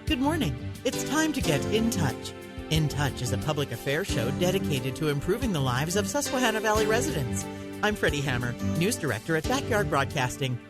Good morning. It's time to get in touch. In Touch is a public affairs show dedicated to improving the lives of Susquehanna Valley residents. I'm Freddi Hammer, News Director at Backyard Broadcasting.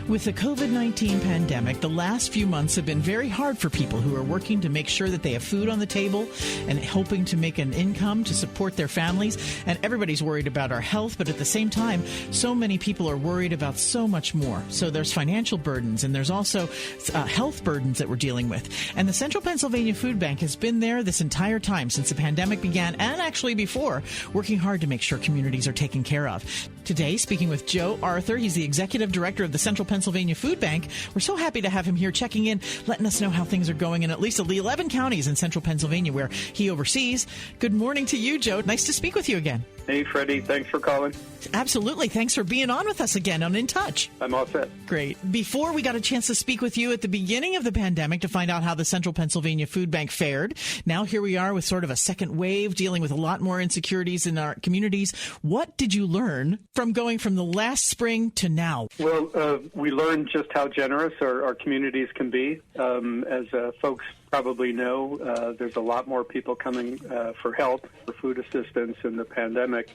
With the COVID-19 pandemic, the last few months have been very hard for people who are working to make sure that they have food on the table and hoping to make an income to support their families. And everybody's worried about our health, but at the same time, so many people are worried about so much more. So there's financial burdens, and there's also health burdens that we're dealing with. And the Central Pennsylvania Food Bank has been there this entire time since the pandemic began, and actually before, working hard to make sure communities are taken care of. Today, speaking with Joe Arthur, he's the Executive Director of the Central Pennsylvania Food Bank. We're so happy to have him here checking in, letting us know how things are going in at least the 11 counties in Central Pennsylvania where he oversees. Good morning to you, Joe. Nice to speak with you again. Hey, Freddi. Thanks for calling. Absolutely. Thanks for being on with us again on In Touch. I'm all set. Great. Before we got a chance to speak with you at the beginning of the pandemic to find out how the Central Pennsylvania Food Bank fared, now here we are with sort of a second wave dealing with a lot more insecurities in our communities. What did you learn from going from the last spring to now? Well, we learned just how generous our communities can be. As folks probably know, there's a lot more people coming for help, for food assistance in the pandemic.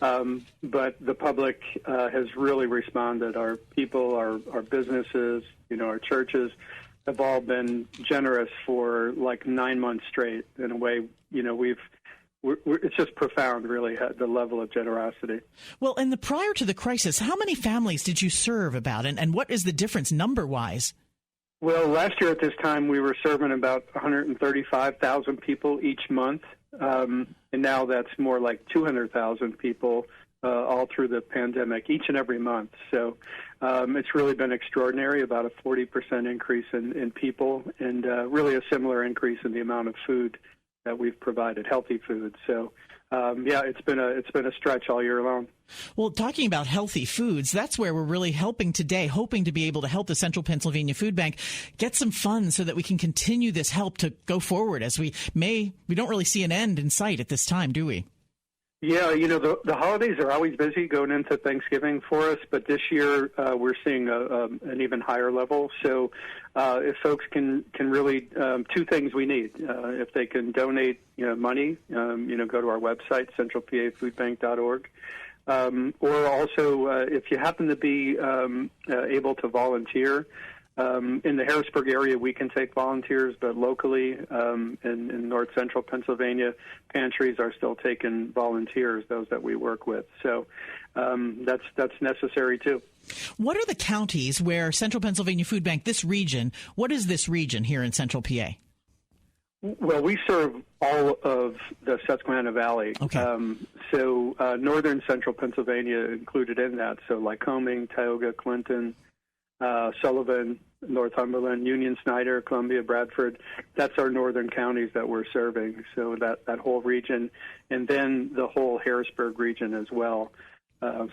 But the public has really responded. Our people, our businesses, our churches have all been generous for like 9 months straight. In a way, it's just profound, really, the level of generosity. Well, and prior to the crisis, how many families did you serve about, and what is the difference number-wise? Well, last year at this time, we were serving about 135,000 people each month, and now that's more like 200,000 people all through the pandemic, each and every month. So it's really been extraordinary, about a 40% increase in people, and really a similar increase in the amount of food that we've provided, healthy food. So, it's been a stretch all year long. Well, talking about healthy foods, that's where we're really helping today, hoping to be able to help the Central Pennsylvania Food Bank get some funds so that we can continue this help to go forward as we don't really see an end in sight at this time, do we? Yeah, the holidays are always busy going into Thanksgiving for us, but this year we're seeing an even higher level. So if folks can really, two things we need. If they can donate money, go to our website, centralpafoodbank.org. Or also, if you happen to be able to volunteer, in the Harrisburg area, we can take volunteers, but locally in north central Pennsylvania, pantries are still taking volunteers, those that we work with. So that's necessary, too. What are the counties where Central Pennsylvania Food Bank, this region, what is this region here in Central PA? Well, we serve all of the Susquehanna Valley. Okay. So northern central Pennsylvania included in that. So Lycoming, Tioga, Clinton, Sullivan, Northumberland, Union, Snyder, Columbia, Bradford. That's our northern counties that we're serving. So that whole region, and then the whole Harrisburg region as well.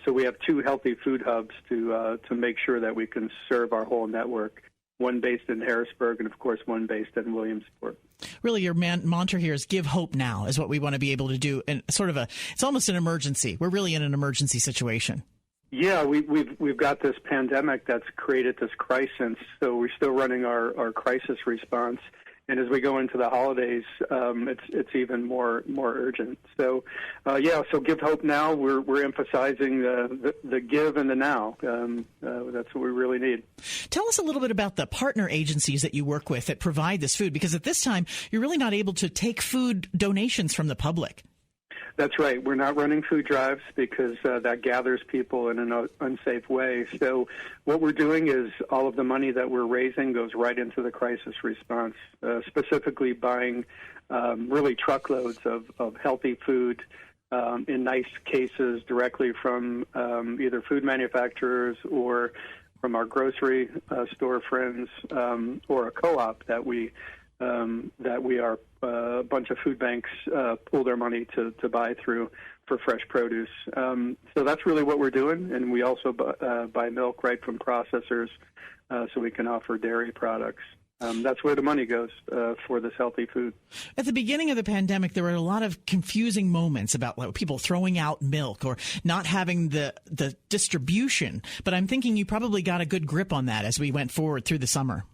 So we have two healthy food hubs to make sure that we can serve our whole network. One based in Harrisburg, and of course one based in Williamsport. Really, your mantra here is "Give hope now" is what we want to be able to do, and it's almost an emergency. We're really in an emergency situation. Yeah, we've got this pandemic that's created this crisis, so we're still running our crisis response. And as we go into the holidays, it's even more urgent. So, so give hope now. We're emphasizing the give and the now. That's what we really need. Tell us a little bit about the partner agencies that you work with that provide this food, because at this time you're really not able to take food donations from the public. That's right. We're not running food drives because that gathers people in an unsafe way. So what we're doing is all of the money that we're raising goes right into the crisis response, specifically buying really truckloads of healthy food, in nice cases directly from either food manufacturers or from our grocery store friends or a co-op that we are a bunch of food banks pool their money to buy through for fresh produce. So that's really what we're doing, and we also buy milk right from processors so we can offer dairy products. That's where the money goes for this healthy food. At the beginning of the pandemic, there were a lot of confusing moments about people throwing out milk or not having the distribution. But I'm thinking you probably got a good grip on that as we went forward through the summer.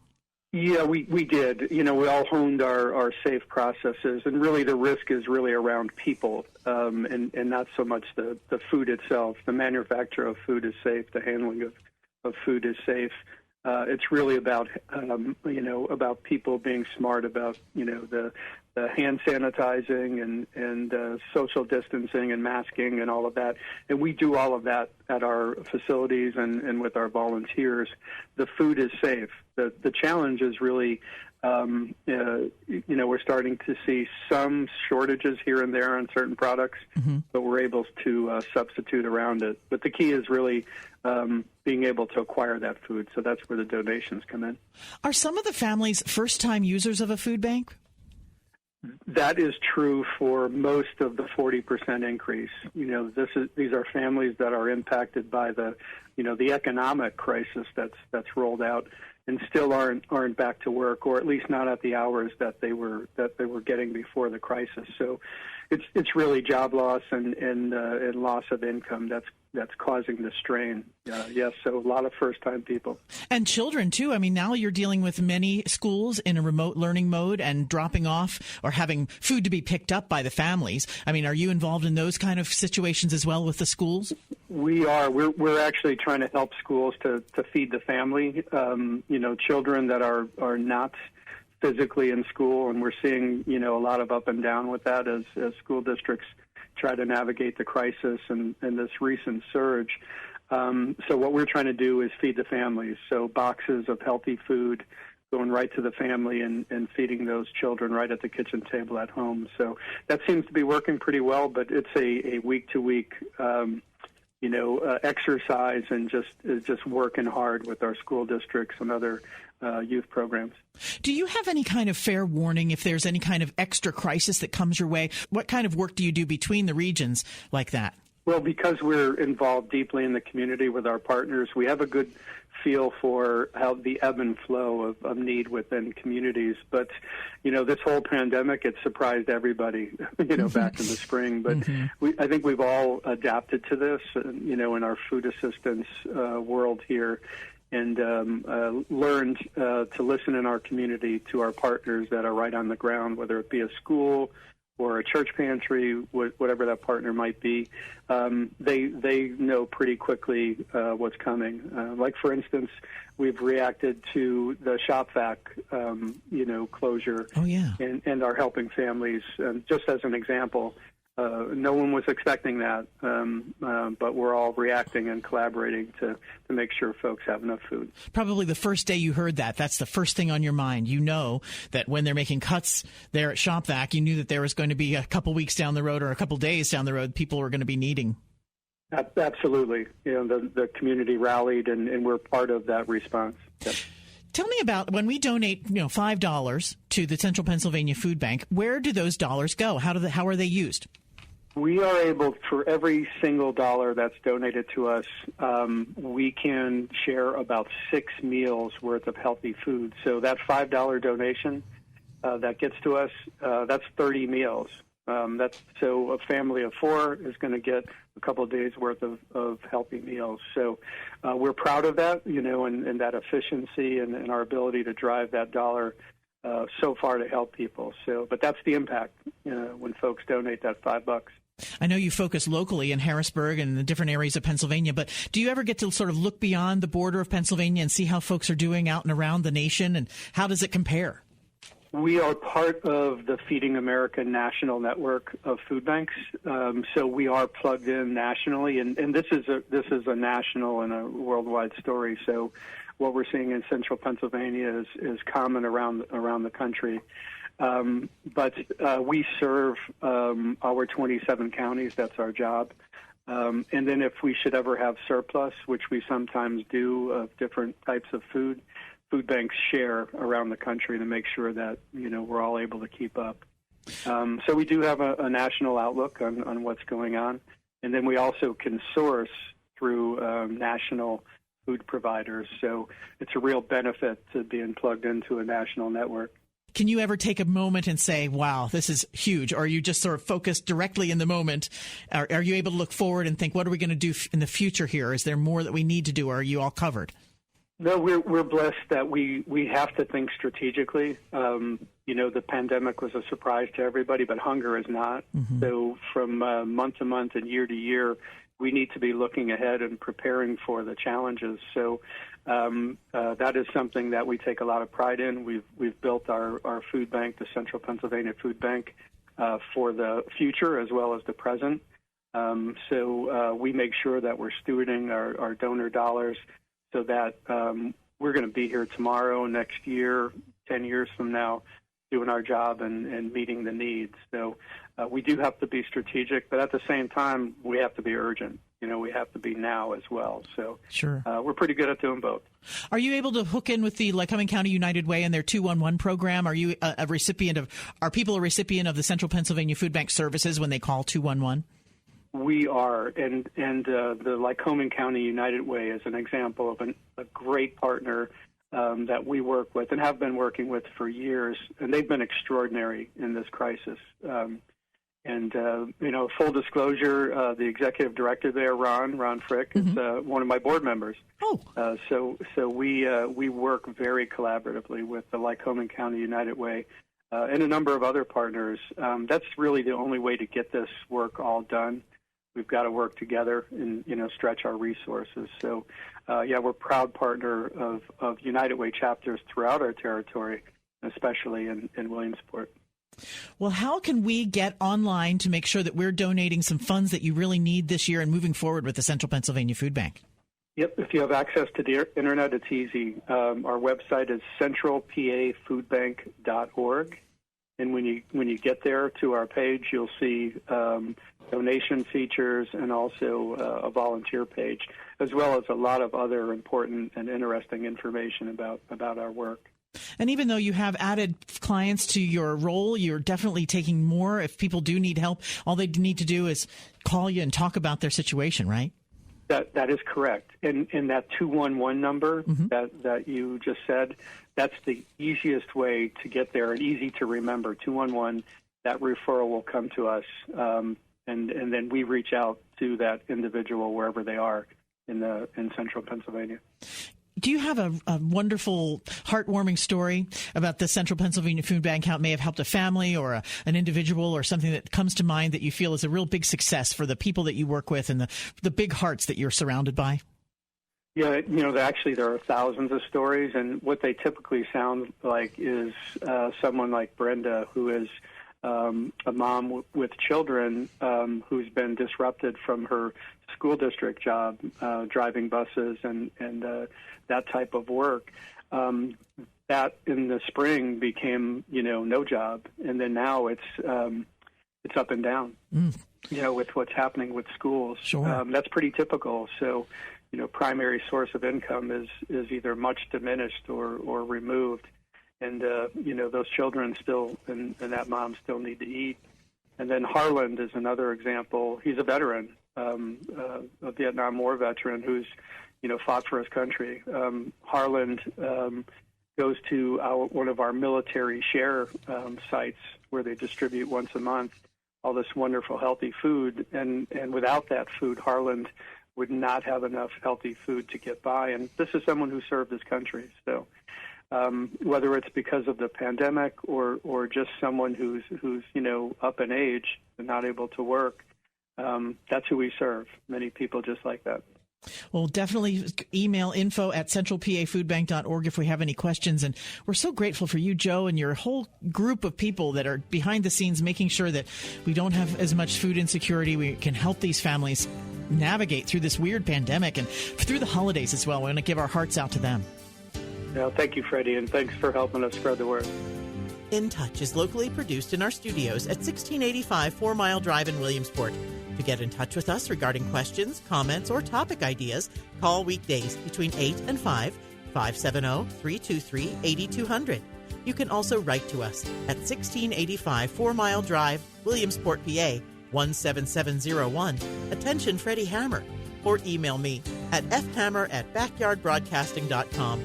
Yeah, we did. We all honed our safe processes, and really the risk is really around people, and not so much the food itself. The manufacture of food is safe. The handling of food is safe. It's really about about people being smart about the hand sanitizing and social distancing and masking and all of that. And we do all of that at our facilities and with our volunteers. The food is safe. The challenge is really, we're starting to see some shortages here and there on certain products, but we're able to substitute around it. But the key is really being able to acquire that food. So that's where the donations come in. Are some of the families first-time users of a food bank? That is true for most of the 40% increase. These are families that are impacted by the economic crisis that's rolled out and still aren't back to work, or at least not at the hours that they were getting before the crisis. So it's really job loss and loss of income that's causing the strain. Yes, so a lot of first-time people. And children, too. I mean, now you're dealing with many schools in a remote learning mode and dropping off or having food to be picked up by the families. I mean, are you involved in those kind of situations as well with the schools? We are. We're actually trying to help schools to feed the family. Children that are not physically in school, and we're seeing, a lot of up and down with that as school districts try to navigate the crisis and this recent surge. So what we're trying to do is feed the families. So boxes of healthy food going right to the family and feeding those children right at the kitchen table at home. So that seems to be working pretty well, but it's a week-to-week exercise and just working hard with our school districts and other youth programs. Do you have any kind of fair warning if there's any kind of extra crisis that comes your way? What kind of work do you do between the regions like that? Well, because we're involved deeply in the community with our partners, we have a good feel for how the ebb and flow of need within communities. But, this whole pandemic, it surprised everybody, back in the spring. But I think we've all adapted to this, in our food assistance world here, and learned to listen in our community to our partners that are right on the ground, whether it be a school or a church pantry, whatever that partner might be. They know pretty quickly what's coming. Like, for instance, we've reacted to the shop vac, closure. Oh, yeah. And are helping families. Just as an example, no one was expecting that, but we're all reacting and collaborating to make sure folks have enough food. Probably the first day you heard that's the first thing on your mind. You know that when they're making cuts there at ShopVac, you knew that there was going to be a couple weeks down the road or a couple days down the road people were going to be needing. Absolutely. The community rallied, and we're part of that response. Yep. Tell me about when we donate, $5 to the Central Pennsylvania Food Bank. Where do those dollars go? How are they used? We are able, for every single dollar that's donated to us, we can share about 6 meals worth of healthy food. So that $5 donation that gets to us, that's 30 meals. So a family of 4 is going to get a couple of days worth of healthy meals. So we're proud of that, and that efficiency and our ability to drive that dollar so far to help people. So, but that's the impact when folks donate that $5. I know you focus locally in Harrisburg and the different areas of Pennsylvania, but do you ever get to sort of look beyond the border of Pennsylvania and see how folks are doing out and around the nation, and how does it compare? We are part of the Feeding America national network of food banks, so we are plugged in nationally, and this is a national and a worldwide story. So what we're seeing in central Pennsylvania is common around the country. But we serve our 27 counties. That's our job. And then if we should ever have surplus, which we sometimes do, of different types of food banks share around the country to make sure that, we're all able to keep up. So we do have a national outlook on what's going on. And then we also can source through national food providers. So it's a real benefit to being plugged into a national network. Can you ever take a moment and say, wow, this is huge? Or are you just sort of focused directly in the moment? Are you able to look forward and think, what are we going to do in the future here? Is there more that we need to do, or are you all covered? No, we're blessed that we have to think strategically. The pandemic was a surprise to everybody, but hunger is not. Mm-hmm. So from month to month and year to year, we need to be looking ahead and preparing for the challenges. So that is something that we take a lot of pride in. We've built our food bank, the Central Pennsylvania Food Bank, for the future as well as the present. So we make sure that we're stewarding our donor dollars so that we're going to be here tomorrow, next year, 10 years from now, doing our job and meeting the needs. So we do have to be strategic, but at the same time, we have to be urgent. We have to be now as well. So sure. We're pretty good at doing both. Are you able to hook in with the Lycoming County United Way and their 211 program? Are you are people a recipient of the Central Pennsylvania Food Bank services when they call 211? We are, and the Lycoming County United Way is an example of a great partner that we work with and have been working with for years, and they've been extraordinary in this crisis. Full disclosure, the executive director there, Ron Frick, is one of my board members. Oh, so we work very collaboratively with the Lycoming County United Way and a number of other partners. That's really the only way to get this work all done. We've got to work together and, stretch our resources. So, we're a proud partner of United Way chapters throughout our territory, especially in Williamsport. Well, how can we get online to make sure that we're donating some funds that you really need this year and moving forward with the Central Pennsylvania Food Bank? Yep, if you have access to the internet, it's easy. Our website is centralpafoodbank.org. And when you get there to our page, you'll see donation features and also a volunteer page, as well as a lot of other important and interesting information about our work. And even though you have added clients to your role, you're definitely taking more. If people do need help, all they need to do is call you and talk about their situation, right? That is correct. And that 211 number that you just said, that's the easiest way to get there and easy to remember. 211, that referral will come to us, and then we reach out to that individual wherever they are in central Pennsylvania. Do you have a wonderful, heartwarming story about the Central Pennsylvania Food Bank, how it may have helped a family or an individual or something that comes to mind that you feel is a real big success for the people that you work with and the big hearts that you're surrounded by? Yeah, actually there are thousands of stories, and what they typically sound like is someone like Brenda, who is a mom with children who's been disrupted from her school district job, driving buses and that type of work. That in the spring became, no job, and then now it's up and down. With what's happening with schools. Sure. That's pretty typical. So, primary source of income is either much diminished or removed. And, those children still and that mom still need to eat. And then Harland is another example. He's a veteran, a Vietnam War veteran who's, fought for his country. Harland goes to one of our military share sites where they distribute once a month all this wonderful healthy food. And without that food, Harland would not have enough healthy food to get by. And this is someone who served his country. So whether it's because of the pandemic or just someone who's up in age and not able to work, that's who we serve. Many people just like that. Well, definitely email info@centralpafoodbank.org if we have any questions. And we're so grateful for you, Joe, and your whole group of people that are behind the scenes making sure that we don't have as much food insecurity. We can help these families navigate through this weird pandemic and through the holidays as well. We want to give our hearts out to them. Thank you, Freddi, and thanks for helping us spread the word. InTouch is locally produced in our studios at 1685 4 Mile Drive in Williamsport. To get in touch with us regarding questions, comments, or topic ideas, call weekdays between 8 and 5, 570-323-8200. You can also write to us at 1685 4 Mile Drive, Williamsport, PA, 17701. Attention Freddie Hammer. Or email me at fhammer@backyardbroadcasting.com.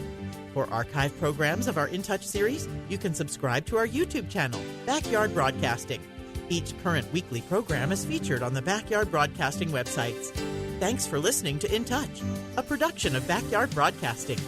For archive programs of our InTouch series, you can subscribe to our YouTube channel, Backyard Broadcasting. Each current weekly program is featured on the Backyard Broadcasting websites. Thanks for listening to InTouch, a production of Backyard Broadcasting.